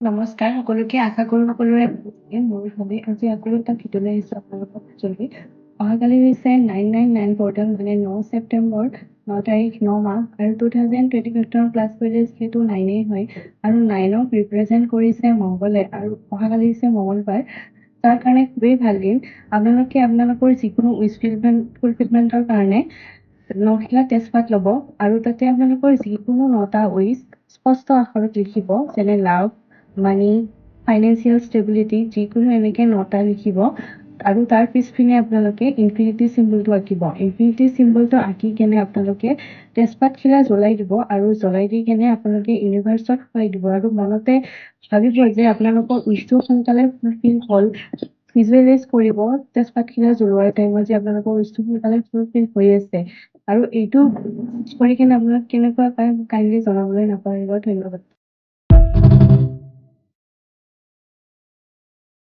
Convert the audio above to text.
নমস্কাৰ সকলোকে আশা কৰোঁ সকলোৰে মোৰ ভালেই আজি আকৌ এটা ভিডিঅ'লৈ আহিছোঁ আপোনালোকৰ মাজলৈ। অহাকালি হৈছে 999 পৰ্টেল মানে 9 ছেপ্টেম্বৰ 9 তাৰিখ 9 মাহ আৰু 2025 ক্লাছ কৰিলে যিহেতু 9 হয় আৰু 9ক ৰিপ্ৰেজেণ্ট কৰিছে মংগলে আৰু অহাকালি হৈছে মঙলবাৰ। তাৰ কাৰণে খুবেই ভাল দিন। আপোনালোকে আপোনালোকৰ যিকোনো উইচ ফুলফিলমেণ্টৰ কাৰণে নখিলা তেজপাত ল'ব আৰু তাতে আপোনালোকৰ যিকোনো 9টা উইচ স্পষ্ট আখৰত লিখিব যেনে লাভ, মানি, ফাইনেন্সিয়েল ষ্টেবিলিটি যিকোনো এনেকৈ 9টা লিখিব আৰু তাৰ পিছপিনে আপোনালোকে ইনফিনিটি চিম্বলটো আঁকিব। ইনফিনিটি চিম্বলটো আঁকি কেনে আপোনালোকে তেজপাতখিলা জ্বলাই দিব আৰু জ্বলাই দি কেনে আপোনালোকে ইউনিভাৰ্চত খুৱাই দিব আৰু মনতে ভাবিব যে আপোনালোকৰ উইচটো সোনকালে ফুলফিল হ'ল। ভিজুৱেলাইজ কৰিব তেজপাতখিলা জ্বলোৱাৰ টাইমত যে আপোনালোকৰ উইচটো সোনকালে ফুলফিল হৈ আছে আৰু এইটো কৰি কেনে আপোনাক কেনেকুৱা পায় কাইণ্ডলি জনাবলৈ নাপাহৰিব। ধন্যবাদ।